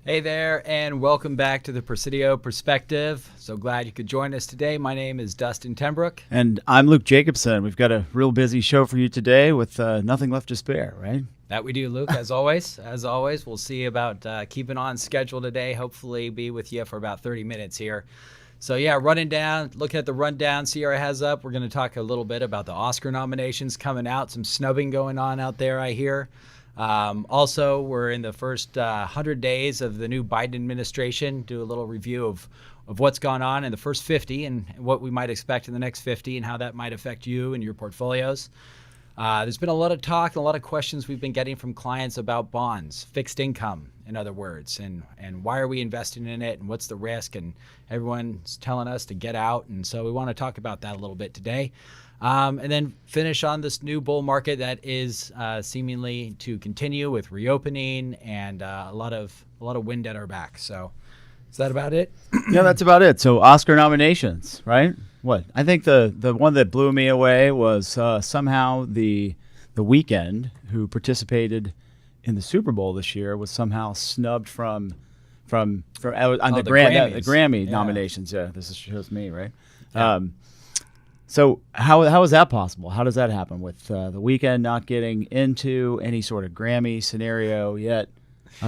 Hey there, and welcome back to the Presidio Perspective. So glad you could join us today. My name is Dustin TenBroeck. And I'm Luke Jacobson. We've got a real busy show for you today with nothing left to spare, right? That we do, Luke, as always. As always, we'll see about keeping on schedule today. Hopefully be with you for about 30 minutes here. So yeah, looking at the rundown Sierra has up, we're going to talk a little bit about the Oscar nominations coming out. Some snubbing going on out there, I hear. Also, we're in the first 100 days of the new Biden administration. Do a little review of what's gone on in the first 50 and what we might expect in the next 50 and how that might affect you and your portfolios. There's been a lot of talk and a lot of questions we've been getting from clients about bonds, fixed income, in other words, and why are we investing in it and what's the risk, and everyone's telling us to get out. And so we want to talk about that a little bit today. And then finish on this new bull market that is seemingly to continue with reopening and a lot of wind at our back. So is that about it? Yeah, that's about it. So Oscar nominations, right? What? I think the one that blew me away was somehow the Weeknd, who participated in the Super Bowl this year, was somehow snubbed from the Grammy nominations. Yeah, this shows me, right? Yeah. So how is that possible? How does that happen with the Weeknd not getting into any sort of Grammy scenario yet?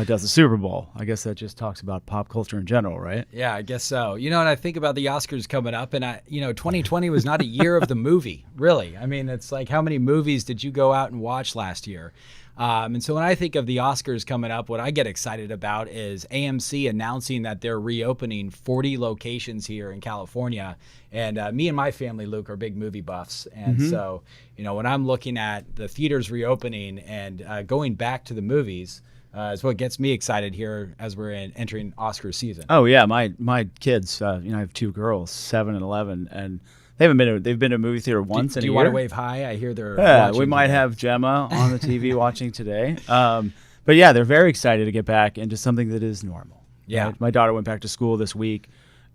Does the Super Bowl? I guess that just talks about pop culture in general, right? Yeah, I guess so. And I think about the Oscars coming up, and 2020 was not a year of the movie, really. I mean, it's like, how many movies did you go out and watch last year? And so when I think of the Oscars coming up, what I get excited about is AMC announcing that they're reopening 40 locations here in California. And me and my family, Luke, are big movie buffs. And so, when I'm looking at the theaters reopening and going back to the movies, is what gets me excited here as we're entering Oscar season. Oh, yeah. My kids, I have two girls, 7 and 11, and they've been to a movie theater once in a year. Do you want to wave hi? I hear they're watching. We might have Gemma on the TV watching today. But yeah, they're very excited to get back into something that is normal. Yeah. Right? My daughter went back to school this week,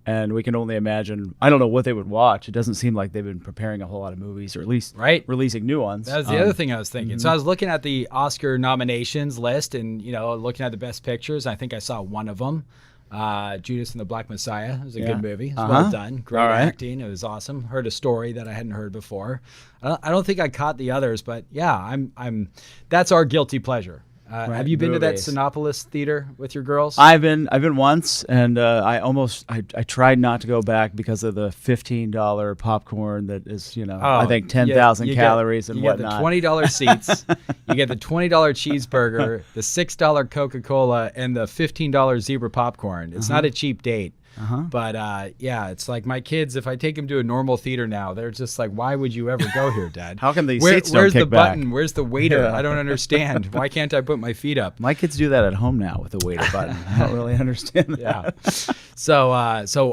and we can only imagine. I don't know what they would watch. It doesn't seem like they've been preparing a whole lot of movies, or at least releasing new ones. That's the other thing I was thinking. So I was looking at the Oscar nominations list and, looking at the best pictures. I think I saw one of them. Judas and the Black Messiah. It was a good movie. It was well done. Great acting. It was awesome. Heard a story that I hadn't heard before. I don't think I caught the others, but yeah, I'm that's our guilty pleasure. Have you been to that Sinopolis theater with your girls? I've been once, and I tried not to go back because of the $15 popcorn that is, I think 10,000 calories and whatnot. You get the $20 seats, you get the $20 cheeseburger, the $6 Coca-Cola, and the $15 zebra popcorn. It's not a cheap date. But it's like my kids, if I take them to a normal theater now, they're just like, why would you ever go here, Dad? How come these seats don't kick back? Where's the button? Where's the waiter? I don't understand. Why can't I put my feet up? My kids do that at home now with the waiter button. I don't really understand that. Yeah. So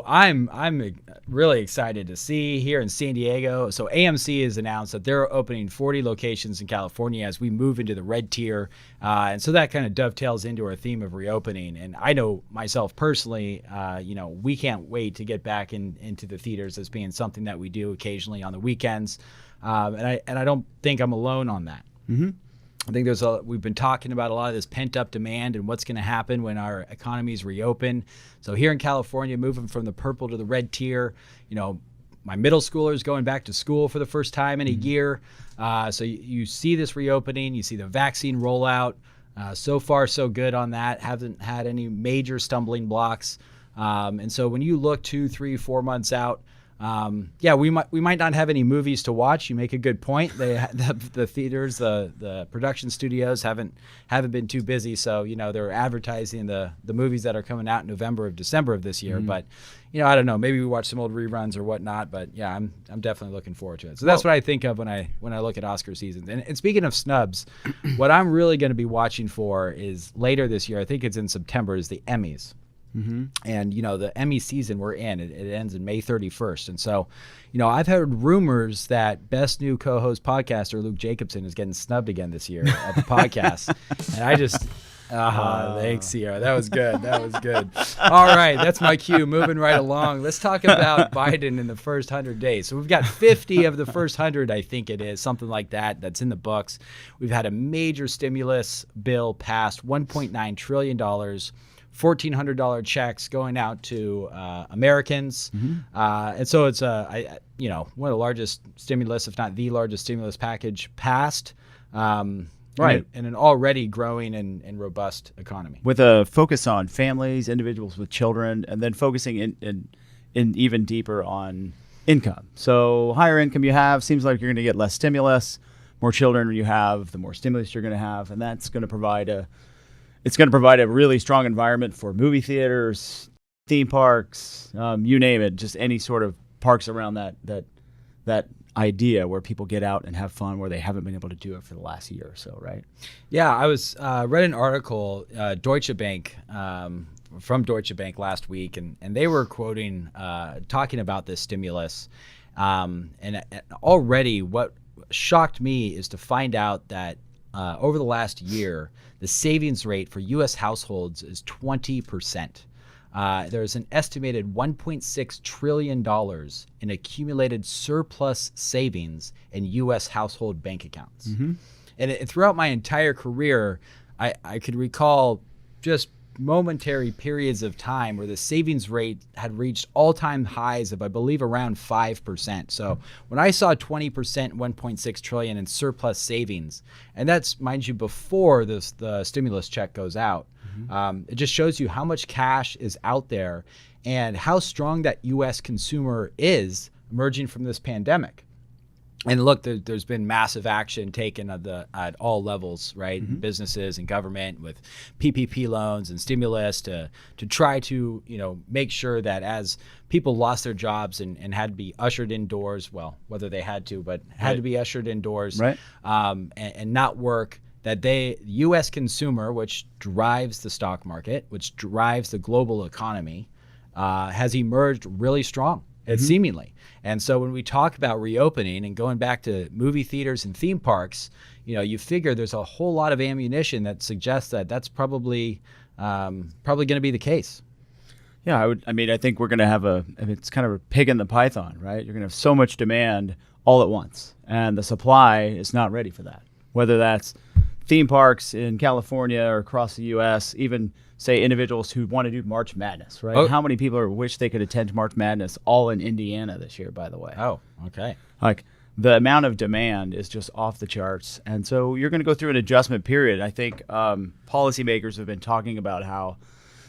I'm really excited to see here in San Diego. So AMC has announced that they're opening 40 locations in California as we move into the red tier. And so that kind of dovetails into our theme of reopening. And I know myself personally, we can't wait to get back into the theaters as being something that we do occasionally on the weekends. And I don't think I'm alone on that. I think we've been talking about a lot of this pent up demand and what's going to happen when our economies reopen. So here in California, moving from the purple to the red tier, my middle schoolers going back to school for the first time in a year. So you see this reopening, you see the vaccine rollout. So far, so good on that. Haven't had any major stumbling blocks. And so when you look 2, 3, 4 months out, Yeah, we might not have any movies to watch. You make a good point. The theaters, the production studios haven't been too busy, so they're advertising the movies that are coming out in November or December of this year. But I don't know. Maybe we watch some old reruns or whatnot. But yeah, I'm definitely looking forward to it. So that's what I think of when I look at Oscar seasons. And speaking of snubs, what I'm really going to be watching for is later this year. I think it's in September. Is the Emmys. And the Emmy season we're in, it ends in May 31st, and so I've heard rumors that Best New Co-Host Podcaster Luke Jacobson is getting snubbed again this year at the podcast, and I just thanks, Sierra. That was good. All right, that's my cue. Moving right along, let's talk about Biden in the first 100 days. So we've got 50 of the first 100, I think it is, something like that. That's in the books. We've had a major stimulus bill passed, $1.9 trillion. $1,400 checks going out to Americans, and so it's one of the largest stimulus, if not the largest stimulus package passed, right, in an already growing and robust economy, with a focus on families, individuals with children, and then focusing in even deeper on income. So higher income you have, seems like you're going to get less stimulus. More children you have, the more stimulus you're going to have, and that's going to provide a really strong environment for movie theaters, theme parks, you name it, just any sort of parks around that idea where people get out and have fun where they haven't been able to do it for the last year or so, right? Yeah, I was read an article, Deutsche Bank, from Deutsche Bank last week, and they were quoting, talking about this stimulus, and already what shocked me is to find out that over the last year, the savings rate for U.S. households is 20%. There's an estimated $1.6 trillion in accumulated surplus savings in U.S. household bank accounts. And throughout my entire career, I could recall just momentary periods of time where the savings rate had reached all-time highs of, I believe, around 5%. So when I saw 20%, 1.6 trillion in surplus savings, and that's, mind you, before the stimulus check goes out, it just shows you how much cash is out there and how strong that U.S. consumer is emerging from this pandemic. And look, there's been massive action taken at all levels, right? Businesses and government with PPP loans and stimulus to try to make sure that as people lost their jobs and had to be ushered indoors, well, whether they had to, but had to be ushered indoors, right, and not work, that the U.S. consumer, which drives the stock market, which drives the global economy, has emerged really strong. Seemingly. And so when we talk about reopening and going back to movie theaters and theme parks, you figure there's a whole lot of ammunition that suggests that that's probably going to be the case. Yeah, I think we're going to have it's kind of a pig in the python, right? You're going to have so much demand all at once, and the supply is not ready for that. Whether that's theme parks in California or across the U.S., even say individuals who want to do March Madness, right? How many people wish they could attend March Madness all in Indiana this year, by the way? Oh, okay. Like the amount of demand is just off the charts. And so you're going to go through an adjustment period. I think policymakers have been talking about how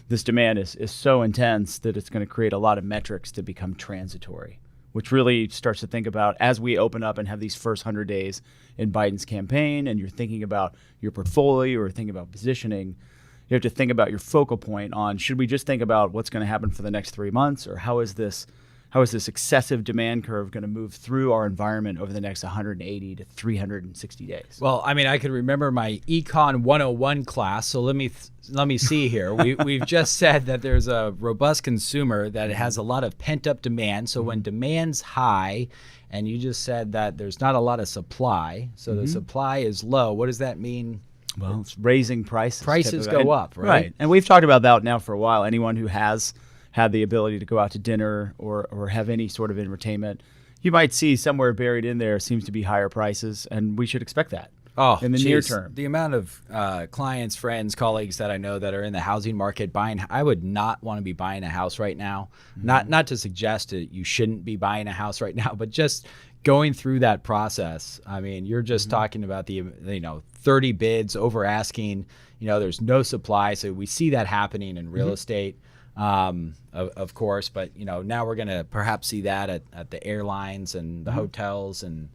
this demand is so intense that it's going to create a lot of metrics to become transitory, which really starts to think about as we open up and have these first 100 days in Biden's campaign and you're thinking about your portfolio or thinking about positioning, you have to think about your focal point on, should we just think about what's going to happen for the next 3 months, or how is this excessive demand curve going to move through our environment over the next 180 to 360 days? Well, I could remember my Econ 101 class, so let me see here. We've just said that there's a robust consumer, that it has a lot of pent-up demand. So when demand's high, and you just said that there's not a lot of supply, so the supply is low, what does that mean? Well, it's raising prices. Prices go up, right? Right. And we've talked about that now for a while. Anyone who has had the ability to go out to dinner or have any sort of entertainment, you might see somewhere buried in there seems to be higher prices, and we should expect that in the near term. The amount of clients, friends, colleagues that I know that are in the housing market buying, I would not want to be buying a house right now. Not to suggest that you shouldn't be buying a house right now, but just going through that process. You're just talking about the 30 bids over asking. There's no supply, so we see that happening in real estate. of course. But now we're going to perhaps see that at the airlines and the hotels and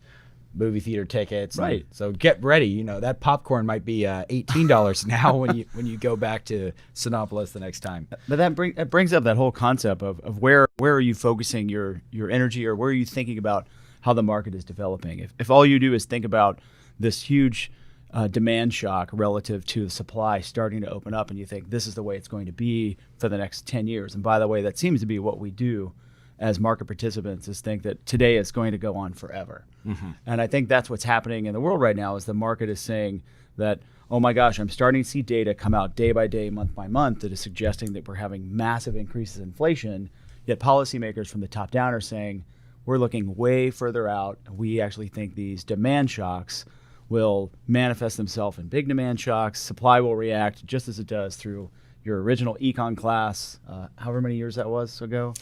movie theater tickets. Right. And so get ready. That popcorn might be $18 now when you go back to Sinopolis the next time. But that brings up that whole concept of where are you focusing your energy, or where are you thinking about how the market is developing? If all you do is think about this huge demand shock relative to the supply starting to open up, and you think this is the way it's going to be for the next 10 years. And by the way, that seems to be what we do as market participants, is think that today is going to go on forever. Mm-hmm. And I think that's what's happening in the world right now, is the market is saying that, oh my gosh, I'm starting to see data come out day by day, month by month, that is suggesting that we're having massive increases in inflation, yet policymakers from the top down are saying, we're looking way further out. We actually think these demand shocks will manifest themselves in big demand shocks. Supply will react just as it does through your original econ class, however many years that was ago,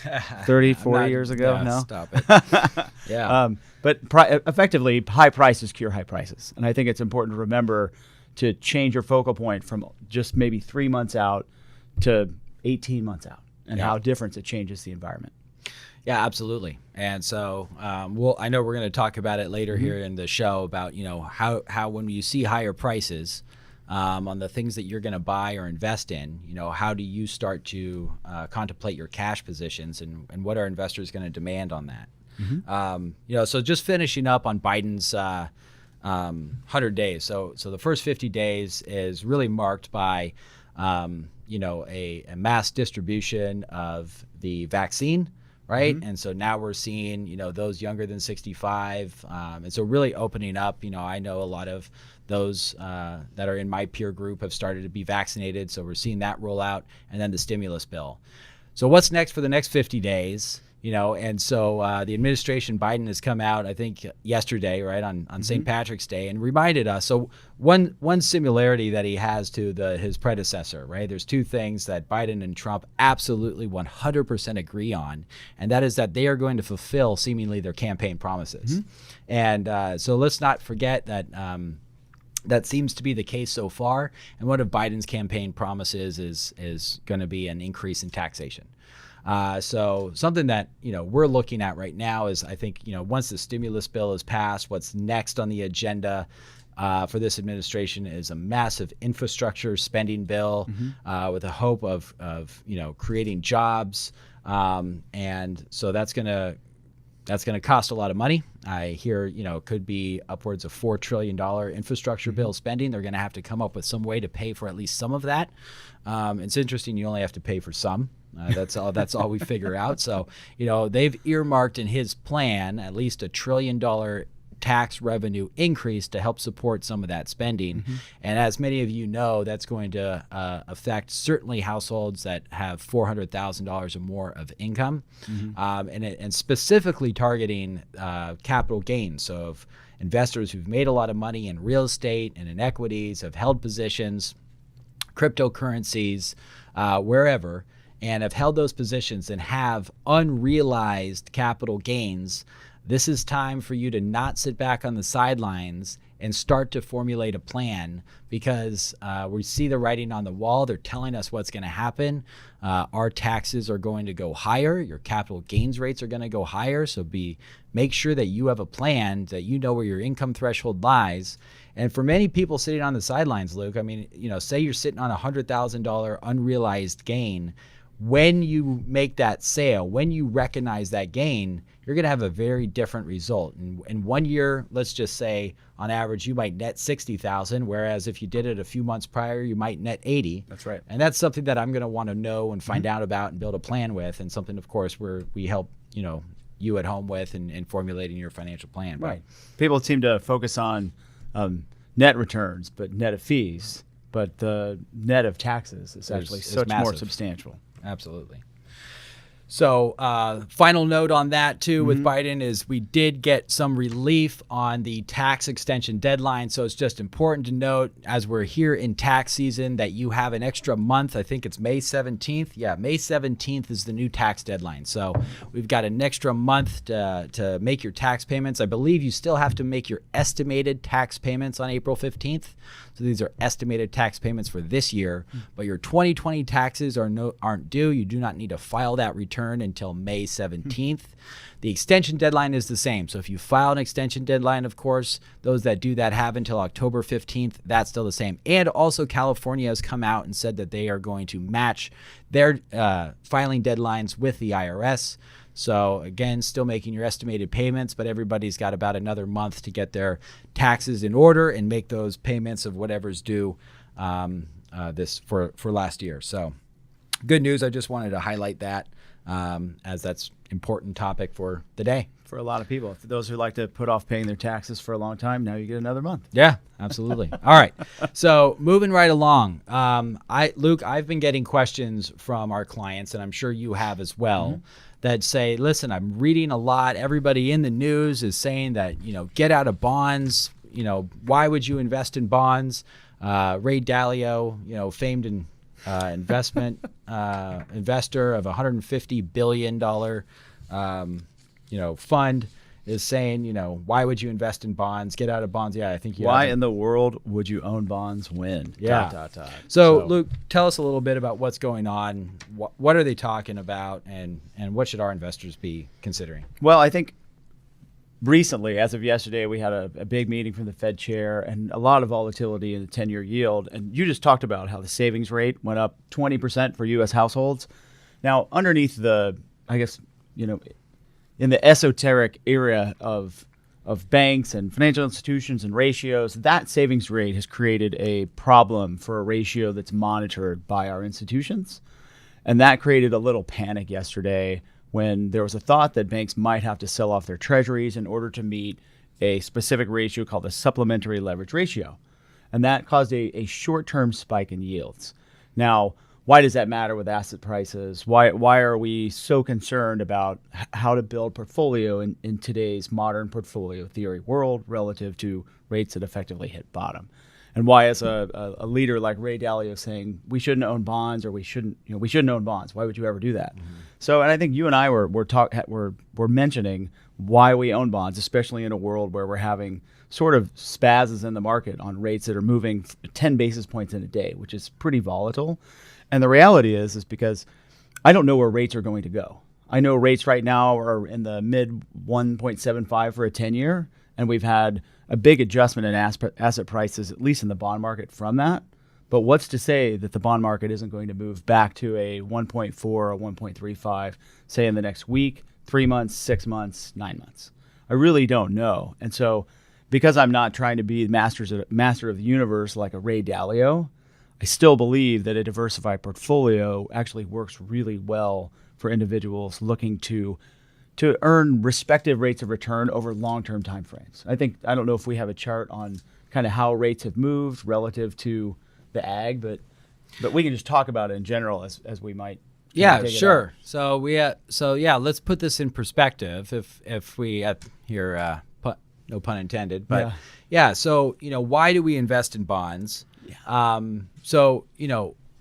30, 40 years ago. No, stop it. Yeah. But effectively, high prices cure high prices. And I think it's important to remember to change your focal point from just maybe 3 months out to 18 months out, and how different it changes the environment. Yeah, absolutely. And so, I know we're going to talk about it later here in the show about, how when you see higher prices on the things that you're going to buy or invest in, how do you start to contemplate your cash positions, and what are investors going to demand on that? Mm-hmm. So just finishing up on Biden's 100 days. So the first 50 days is really marked by, a mass distribution of the vaccine. Right. Mm-hmm. And so now we're seeing, those younger than 65. And so really opening up, I know a lot of those that are in my peer group have started to be vaccinated. So we're seeing that roll out, and then the stimulus bill. So what's next for the next 50 days? And so the administration, Biden, has come out, I think yesterday, right, on St. Patrick's Day, and reminded us. So one similarity that he has to his predecessor, right? There's two things that Biden and Trump absolutely 100% agree on, and that is that they are going to fulfill seemingly their campaign promises. Mm-hmm. And so let's not forget that that seems to be the case so far. And one of Biden's campaign promises is going to be an increase in taxation. So something that, we're looking at right now is, I think, once the stimulus bill is passed, what's next on the agenda for this administration is a massive infrastructure spending bill with a hope of creating jobs. And so that's going to cost a lot of money. I hear, could be upwards of $4 trillion infrastructure bill spending. They're going to have to come up with some way to pay for at least some of that. It's interesting. You only have to pay for some. That's all we figure out. So, they've earmarked in his plan at least $1 trillion tax revenue increase to help support some of that spending. Mm-hmm. And as many of you know, that's going to affect certainly households that have $400,000 or more of income, and specifically targeting capital gains. So if investors who've made a lot of money in real estate and in equities, have held positions, cryptocurrencies, wherever, and have held those positions and have unrealized capital gains, this is time for you to not sit back on the sidelines and start to formulate a plan, because we see the writing on the wall. They're telling us what's going to happen. Our taxes are going to go higher. Your capital gains rates are going to go higher. So make sure that you have a plan, that you know where your income threshold lies. And for many people sitting on the sidelines, Luke, I mean, say you're sitting on a $100,000 unrealized gain. When you make that sale, when you recognize that gain, you're going to have a very different result. In 1 year, let's just say, on average, you might net $60,000, whereas if you did it a few months prior, you might net $80,000. That's right. And that's something that I'm going to want to know and find out about and build a plan with, and something, of course, where we help you at home with in formulating your financial plan. Right. People seem to focus on net returns, but net of fees, but the net of taxes is actually much more substantial. Absolutely. So final note on that too with Biden is we did get some relief on the tax extension deadline. So it's just important to note as we're here in tax season that you have an extra month. I think it's May 17th. Yeah, May 17th is the new tax deadline. So we've got an extra month to make your tax payments. I believe you still have to make your estimated tax payments on April 15th. So these are estimated tax payments for this year, but your 2020 taxes aren't due. You do not need to file that return until May 17th. The extension deadline is the same. So if you file an extension deadline, of course, those that do that have until October 15th. That's still the same. And also California has come out and said that they are going to match their filing deadlines with the IRS. So again, still making your estimated payments, but everybody's got about another month to get their taxes in order and make those payments of whatever's due this for last year. So good news. I just wanted to highlight that as that's important topic for the day. For a lot of people, for those who like to put off paying their taxes for a long time, now you get another month. Yeah, absolutely. All right. So moving right along, Luke, I've been getting questions from our clients, and I'm sure you have as well, that say, listen, I'm reading a lot. Everybody in the news is saying that, get out of bonds. Why would you invest in bonds? Ray Dalio, famed investment investor of $150 billion, fund is saying, why would you invest in bonds? Get out of bonds. Yeah, I think you. Why in the world would you own bonds when? Yeah. So, Luke, tell us a little bit about what's going on. What are they talking about, and what should our investors be considering? Well, I think recently, as of yesterday, we had a big meeting from the Fed chair and a lot of volatility in the 10-year yield. And you just talked about how the savings rate went up 20% for U.S. households. Now, underneath the, I guess, in the esoteric area of banks and financial institutions and ratios, that savings rate has created a problem for a ratio that's monitored by our institutions. And that created a little panic yesterday when there was a thought that banks might have to sell off their treasuries in order to meet a specific ratio called the supplementary leverage ratio. And that caused a short-term spike in yields. Now, why does that matter with asset prices? Why are we so concerned about how to build portfolio in today's modern portfolio theory world relative to rates that effectively hit bottom? And why is a leader like Ray Dalio saying we shouldn't own bonds, or we shouldn't own bonds? Why would you ever do that? So, and I think you and I were mentioning why we own bonds, especially in a world where we're having sort of spazzes in the market on rates that are moving 10 basis points in a day, which is pretty volatile. And the reality is because I don't know where rates are going to go. I know rates right now are in the mid 1.75 for a 10-year, and we've had a big adjustment in asset prices, at least in the bond market, from that. But what's to say that the bond market isn't going to move back to a 1.4 or 1.35, say in the next week, 3 months, 6 months, 9 months? I really don't know. And so because I'm not trying to be master of the universe like a Ray Dalio, I still believe that a diversified portfolio actually works really well for individuals looking to earn respective rates of return over long-term time frames. I don't know if we have a chart on kind of how rates have moved relative to the ag, but we can just talk about it in general as we might. Yeah, sure. So let's put this in perspective. If we here, no pun intended, but yeah. So why do we invest in bonds? Yeah.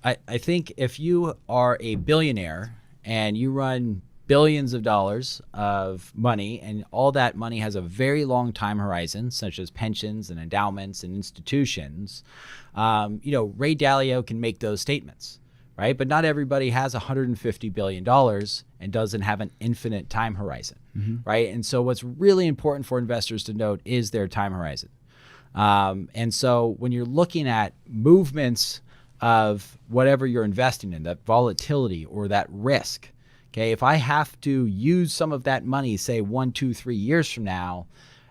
I think if you are a billionaire and you run billions of dollars of money, and all that money has a very long time horizon, such as pensions and endowments and institutions, Ray Dalio can make those statements, right? But not everybody has $150 billion and doesn't have an infinite time horizon, right? And so what's really important for investors to note is their time horizon. And so when you're looking at movements of whatever you're investing in, that volatility or that risk, okay, if I have to use some of that money, say 1, 2, 3 years from now,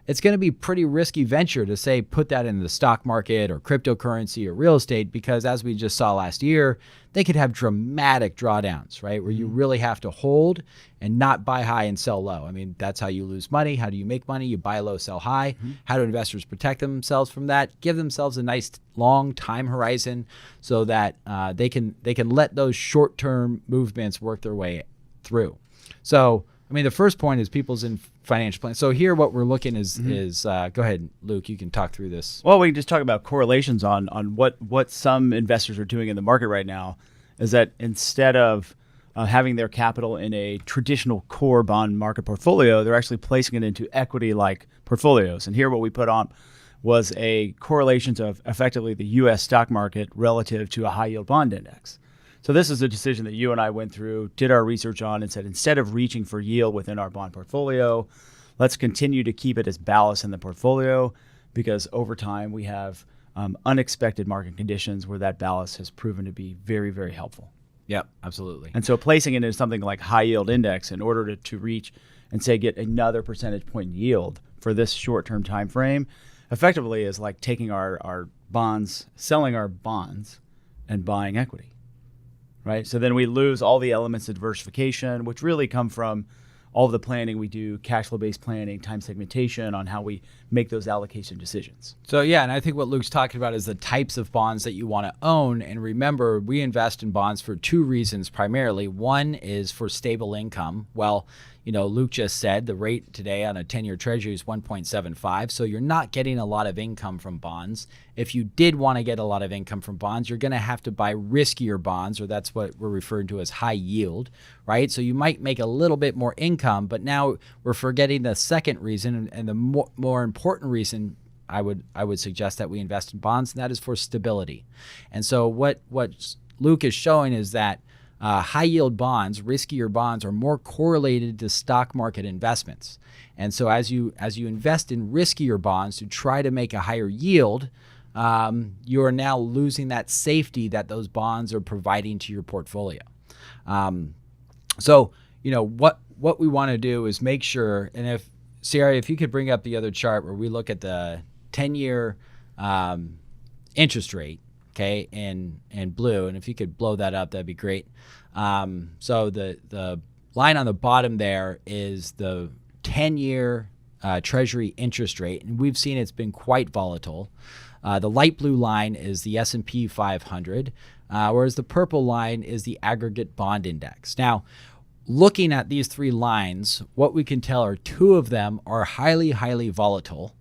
it's going to be pretty risky venture to say put that in the stock market or cryptocurrency or real estate, because as we just saw last year, they could have dramatic drawdowns, right? Where you really have to hold and not buy high and sell low. I mean, that's how you lose money. How do you make money? You buy low, sell high. How do investors protect themselves from that? Give themselves a nice long time horizon so that they can let those short-term movements work their way through. So, I mean, the first point is people's in financial plan. So here what we're looking is go ahead, Luke, you can talk through this. Well, we can just talk about correlations on what some investors are doing in the market right now is that instead of having their capital in a traditional core bond market portfolio, they're actually placing it into equity-like portfolios. And here what we put on was a correlation of effectively the U.S. stock market relative to a high-yield bond index. So this is a decision that you and I went through, did our research on, and said instead of reaching for yield within our bond portfolio, let's continue to keep it as ballast in the portfolio because over time we have unexpected market conditions where that ballast has proven to be very, very helpful. Yep, absolutely. And so placing it in something like high yield index in order to reach and say get another percentage point yield for this short-term time frame effectively is like taking our bonds, selling our bonds and buying equity, right? So then we lose all the elements of diversification, which really come from all of the planning we do, cash flow-based planning, time segmentation on how we make those allocation decisions. So yeah, and I think what Luke's talking about is the types of bonds that you want to own. And remember, we invest in bonds for two reasons primarily. One is for stable income. Well, you know, Luke just said the rate today on a 10-year treasury is 1.75. So you're not getting a lot of income from bonds. If you did want to get a lot of income from bonds, you're going to have to buy riskier bonds, or that's what we're referring to as high yield, right? So you might make a little bit more income, but now we're forgetting the second reason and the more important reason I would suggest that we invest in bonds, and that is for stability. And so what Luke is showing is that high yield bonds, riskier bonds, are more correlated to stock market investments. And so as you invest in riskier bonds to try to make a higher yield, you are now losing that safety that those bonds are providing to your portfolio. So you know what we want to do is make sure, and if Sierra, if you could bring up the other chart where we look at the 10-year interest rate, okay, in blue, and if you could blow that up, that'd be great. So the line on the bottom there is the 10-year Treasury interest rate, and we've seen it's been quite volatile. The light blue line is the S&P 500, whereas the purple line is the aggregate bond index. Now, looking at these three lines, what we can tell are two of them are highly, highly volatile,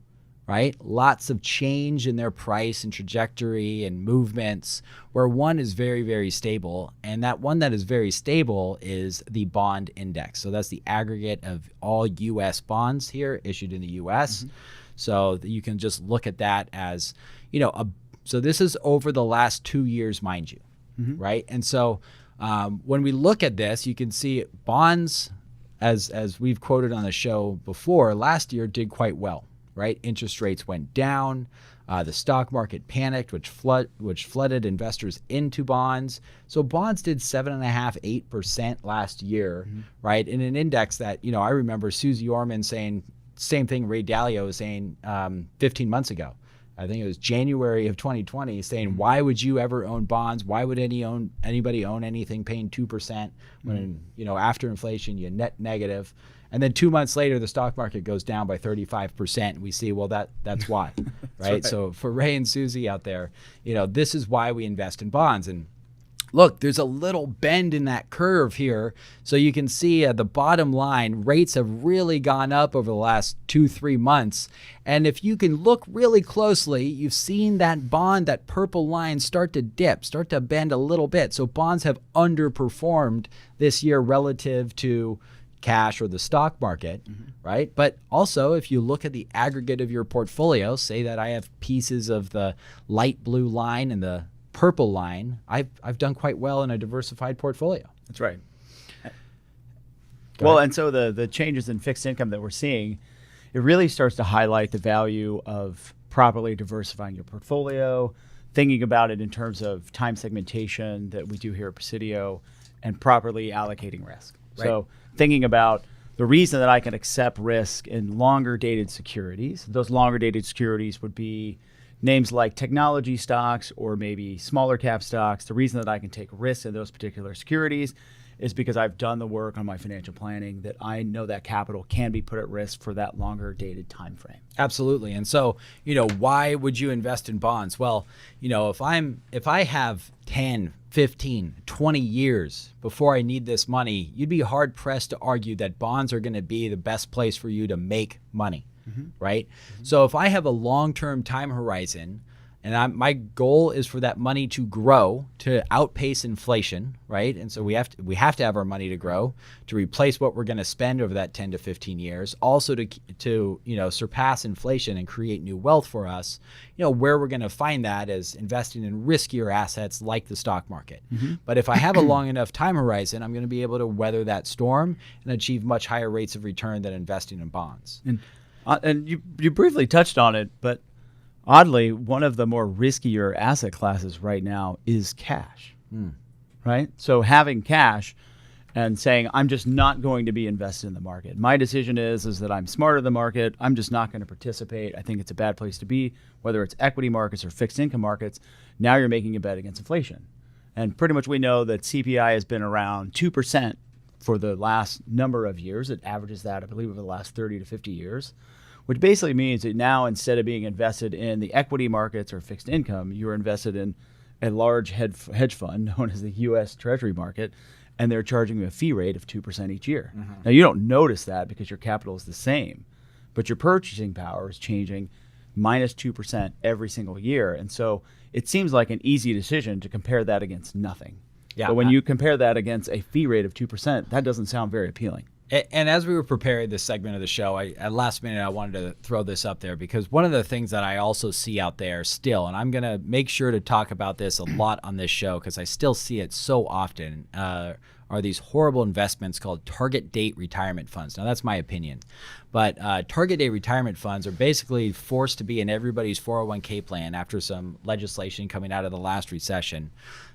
right? Lots of change in their price and trajectory and movements, where one is very, very stable. And that one that is very stable is the bond index. So that's the aggregate of all U.S. bonds here issued in the U.S. Mm-hmm. So you can just look at that as, you know, so this is over the last 2 years, mind you, mm-hmm. right? And so when we look at this, you can see bonds, as we've quoted on the show before, last year did quite well, right? Interest rates went down. The stock market panicked, which flooded investors into bonds. So bonds did 7.5%, 8% last year, mm-hmm. right? In an index that, you know, I remember Susie Orman saying, same thing Ray Dalio was saying 15 months ago. I think it was January of 2020, saying, why would you ever own bonds? Why would anybody own anything paying 2% when, you know, after inflation, you net negative? And then 2 months later, the stock market goes down by 35%. And we see, well, that's why, right? So for Ray and Susie out there, you know, this is why we invest in bonds. And look, there's a little bend in that curve here. So you can see at the bottom line, rates have really gone up over the last 2-3 months. And if you can look really closely, you've seen that bond, that purple line start to dip, start to bend a little bit. So bonds have underperformed this year relative to cash or the stock market, mm-hmm. right? But also, if you look at the aggregate of your portfolio, say that I have pieces of the light blue line and the purple line, I've done quite well in a diversified portfolio. That's right. Well, and so the changes in fixed income that we're seeing, it really starts to highlight the value of properly diversifying your portfolio, thinking about it in terms of time segmentation that we do here at Presidio, and properly allocating risk. Right. So thinking about the reason that I can accept risk in longer dated securities, those longer dated securities would be names like technology stocks or maybe smaller cap stocks. The reason that I can take risks in those particular securities is because I've done the work on my financial planning that I know that capital can be put at risk for that longer dated time frame. Absolutely. And so, you know, why would you invest in bonds? Well, you know, if I have 10 15, 20 years before I need this money, you'd be hard pressed to argue that bonds are going to be the best place for you to make money, right? So if I have a long-term time horizon and my goal is for that money to grow, to outpace inflation, right? And so we have to have our money to grow, to replace what we're going to spend over that 10 to 15 years, also to surpass inflation and create new wealth for us. Where we're going to find that is investing in riskier assets like the stock market. But if I have a long enough time horizon, I'm going to be able to weather that storm and achieve much higher rates of return than investing in bonds. And you briefly touched on it, but oddly, one of the more riskier asset classes right now is cash, right? So having cash and saying, I'm just not going to be invested in the market. My decision is that I'm smarter than the market. I'm just not going to participate. I think it's a bad place to be, whether it's equity markets or fixed income markets. Now you're making a bet against inflation. And pretty much we know that CPI has been around 2% for the last number of years. It averages that, I believe, over the last 30 to 50 years. Which basically means that now instead of being invested in the equity markets or fixed income, you're invested in a large hedge fund known as the U.S. Treasury market, and they're charging you a fee rate of 2% each year. Now, you don't notice that because your capital is the same, but your purchasing power is changing minus 2% every single year. And so it seems like an easy decision to compare that against nothing. Yeah, but when you compare that against a fee rate of 2%, that doesn't sound very appealing. And as we were preparing this segment of the show, at last minute, I wanted to throw this up there because one of the things that I also see out there still, and I'm going to make sure to talk about this a lot on this show because I still see it so often, are these horrible investments called target date retirement funds. Now, that's my opinion. But target date retirement funds are basically forced to be in everybody's 401k plan after some legislation coming out of the last recession.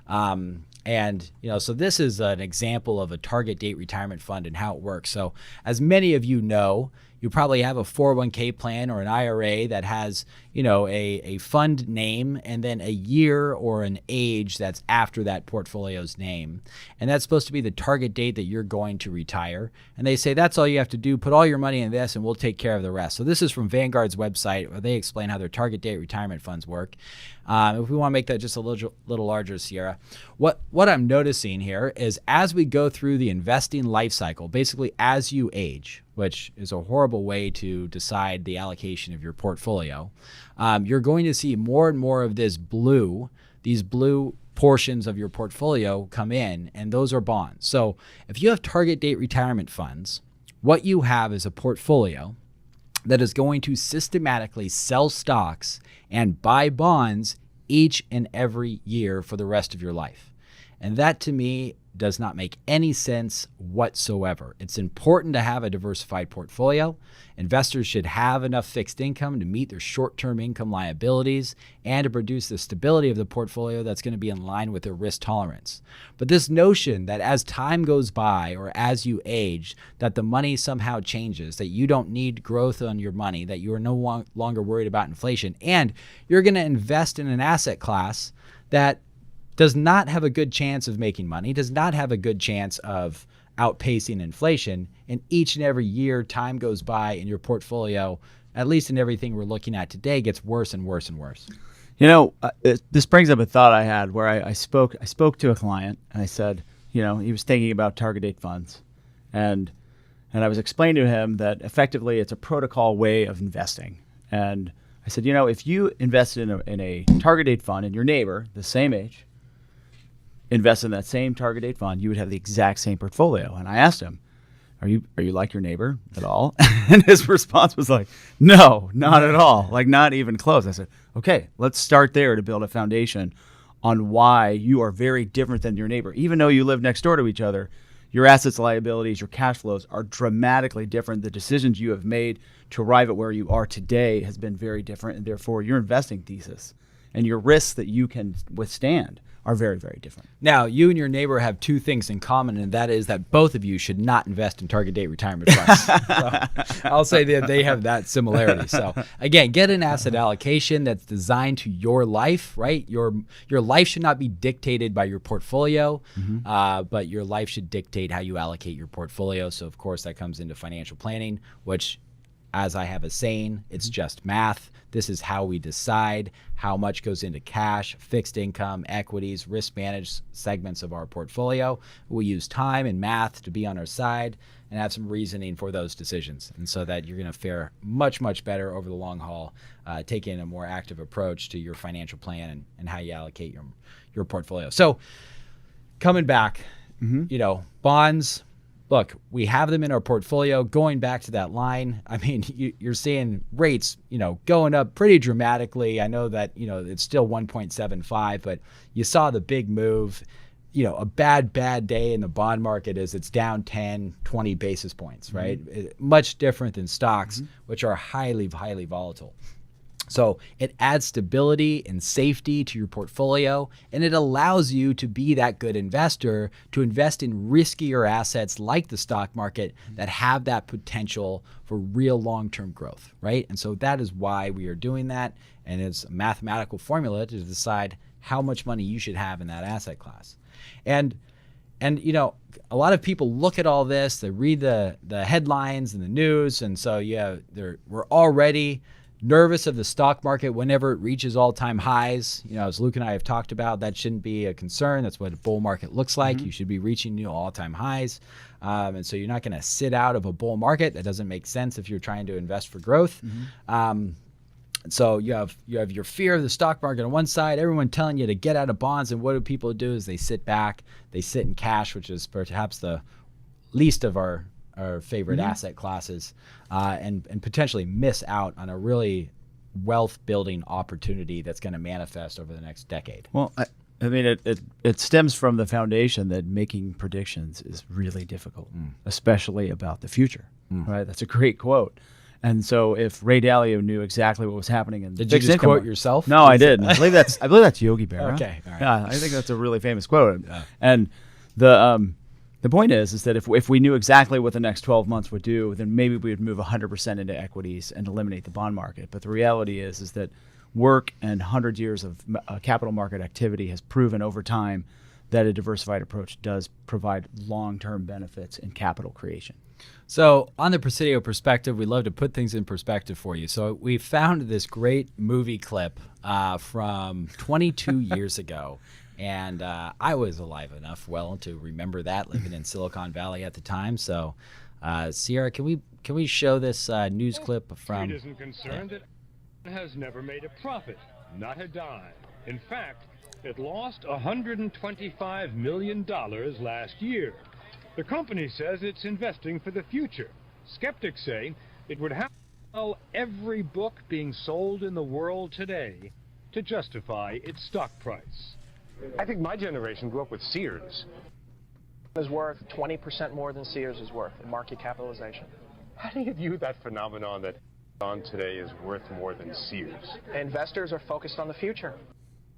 So this is an example of a target date retirement fund and how it works. So as many of you know, you probably have a 401k plan or an IRA that has, a fund name and then a year or an age that's after that portfolio's name. And that's supposed to be the target date that you're going to retire. And they say, that's all you have to do. Put all your money in this and we'll take care of the rest. So this is from Vanguard's website where they explain how their target date retirement funds work. If we want to make that just a little larger, Sierra, what I'm noticing here is as we go through the investing life cycle, basically as you age, which is a horrible way to decide the allocation of your portfolio, you're going to see more and more of these blue portions of your portfolio come in, and those are bonds. So if you have target date retirement funds, what you have is a portfolio that is going to systematically sell stocks and buy bonds each and every year for the rest of your life. And that to me does not make any sense whatsoever. It's important to have a diversified portfolio. Investors should have enough fixed income to meet their short-term income liabilities and to produce the stability of the portfolio that's going to be in line with their risk tolerance. But this notion that as time goes by or as you age, that the money somehow changes, that you don't need growth on your money, that you are no longer worried about inflation, and you're going to invest in an asset class that does not have a good chance of making money, does not have a good chance of outpacing inflation, and each and every year time goes by and your portfolio, at least in everything we're looking at today, gets worse and worse and worse. This brings up a thought I had where I spoke to a client and I said, he was thinking about target date funds, and I was explaining to him that effectively it's a protocol way of investing. And I said, if you invested in a target date fund and your neighbor, the same age, invest in that same target date fund, you would have the exact same portfolio. And I asked him, are you like your neighbor at all? And his response was like, no, not at all. Like not even close. I said, okay, let's start there to build a foundation on why you are very different than your neighbor. Even though you live next door to each other, your assets, liabilities, your cash flows are dramatically different. The decisions you have made to arrive at where you are today has been very different. And therefore your investing thesis and your risks that you can withstand are very, very different. Now, you and your neighbor have two things in common, and that is that both of you should not invest in target date retirement funds. So I'll say that they have that similarity. So again, get an asset allocation that's designed to your life, right? Your life should not be dictated by your portfolio, but your life should dictate how you allocate your portfolio. So of course that comes into financial planning, which as I have a saying, it's just math. This is how we decide how much goes into cash, fixed income, equities, risk managed segments of our portfolio. We use time and math to be on our side and have some reasoning for those decisions. And so that you're going to fare much, much better over the long haul, taking a more active approach to your financial plan and how you allocate your portfolio. So coming back, bonds, look, we have them in our portfolio. Going back to that line, I mean, you're seeing rates, going up pretty dramatically. I know that, it's still 1.75, but you saw the big move. A bad day in the bond market is it's down 10, 20 basis points, right? Much different than stocks, which are highly, highly volatile. So it adds stability and safety to your portfolio, and it allows you to be that good investor to invest in riskier assets like the stock market that have that potential for real long-term growth, right? And so that is why we are doing that, and it's a mathematical formula to decide how much money you should have in that asset class. And a lot of people look at all this, they read the headlines and the news, and so we're already nervous of the stock market whenever it reaches all-time highs. As Luke and I have talked about, that shouldn't be a concern. That's what a bull market looks like. You should be reaching new all-time highs. And so you're not going to sit out of a bull market. That doesn't make sense if you're trying to invest for growth. So you have your fear of the stock market on one side, everyone telling you to get out of bonds, and what do people do is they sit back, they sit in cash, which is perhaps the least of our favorite asset classes, and potentially miss out on a really wealth building opportunity that's going to manifest over the next decade. Well, I mean, it stems from the foundation that making predictions is really difficult, especially about the future, right? That's a great quote. And so if Ray Dalio knew exactly what was happening in Did you just quote yourself? No, I didn't. I believe that's Yogi Berra. Okay, all right. Yeah, I think that's a really famous quote. And the point is that if we knew exactly what the next 12 months would do, then maybe we would move 100% into equities and eliminate the bond market. But the reality is that work and hundreds of years of capital market activity has proven over time that a diversified approach does provide long-term benefits in capital creation. So on the Presidio perspective, we love to put things in perspective for you. So we found this great movie clip from 22 years ago. And I was alive enough to remember that, living in Silicon Valley at the time. So Sierra, can we show this news clip from... Street isn't concerned. It has never made a profit, not a dime. In fact, it lost $125 million last year. The company says it's investing for the future. Skeptics say it would have to sell every book being sold in the world today to justify its stock price. I think my generation grew up with Sears. Is worth 20% more than Sears is worth in market capitalization. How do you view that phenomenon that on today is worth more than Sears? Investors are focused on the future.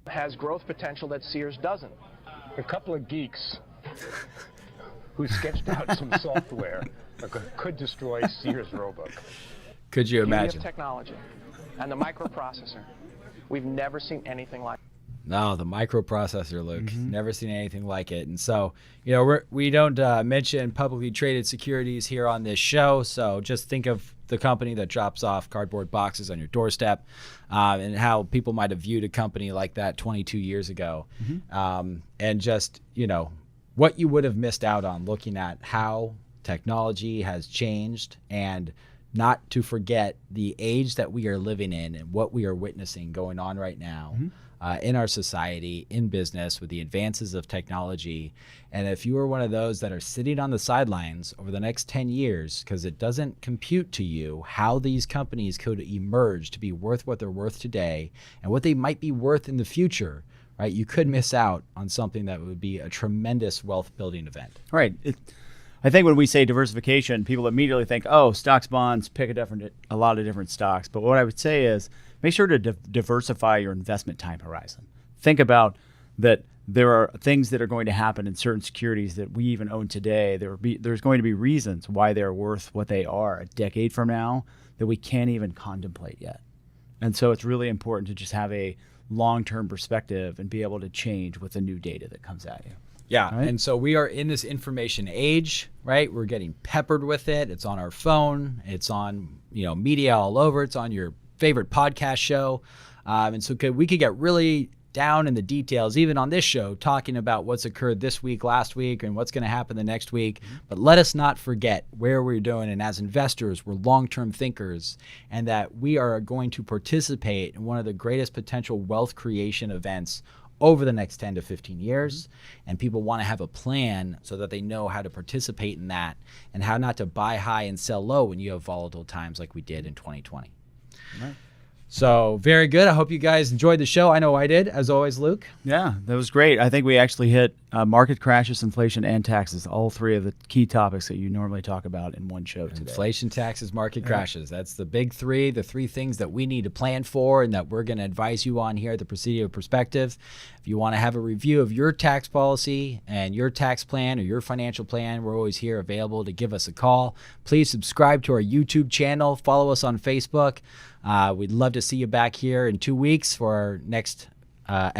It has growth potential that Sears doesn't. A couple of geeks who sketched out some software could destroy Sears Roebuck. Could you imagine? Of technology and the microprocessor. We've never seen anything like it. No, the microprocessor, Luke. Never seen anything like it. And so, we don't mention publicly traded securities here on this show. So just think of the company that drops off cardboard boxes on your doorstep, and how people might have viewed a company like that 22 years ago. And just, what you would have missed out on looking at how technology has changed, and not to forget the age that we are living in and what we are witnessing going on right now. In our society, in business, with the advances of technology. And if you are one of those that are sitting on the sidelines over the next 10 years, because it doesn't compute to you how these companies could emerge to be worth what they're worth today and what they might be worth in the future, right? You could miss out on something that would be a tremendous wealth building event. Right. I think when we say diversification, people immediately think, oh, stocks, bonds, pick a lot of different stocks. But what I would say is, make sure to diversify your investment time horizon. Think about that there are things that are going to happen in certain securities that we even own today. There's going to be reasons why they're worth what they are a decade from now that we can't even contemplate yet. And so it's really important to just have a long-term perspective and be able to change with the new data that comes at you. Yeah, right? And so we are in this information age, right? We're getting peppered with it. It's on our phone. It's on, media all over. It's on your favorite podcast show. And so we could get really down in the details, even on this show, talking about what's occurred this week, last week, and what's going to happen the next week. But let us not forget where we're doing. And as investors, we're long-term thinkers, and that we are going to participate in one of the greatest potential wealth creation events over the next 10 to 15 years. And people want to have a plan so that they know how to participate in that and how not to buy high and sell low when you have volatile times like we did in 2020. Right. So very good. I hope you guys enjoyed the show. I know I did, as always, Luke. Yeah, that was great. I think we actually hit market crashes, inflation, and taxes, all three of the key topics that you normally talk about in one show today. Inflation, taxes, market crashes. That's the big three, the three things that we need to plan for and that we're going to advise you on here at the Presidio Perspective. If you want to have a review of your tax policy and your tax plan or your financial plan, we're always here available to give us a call. Please subscribe to our YouTube channel. Follow us on Facebook. We'd love to see you back here in 2 weeks for our next episode.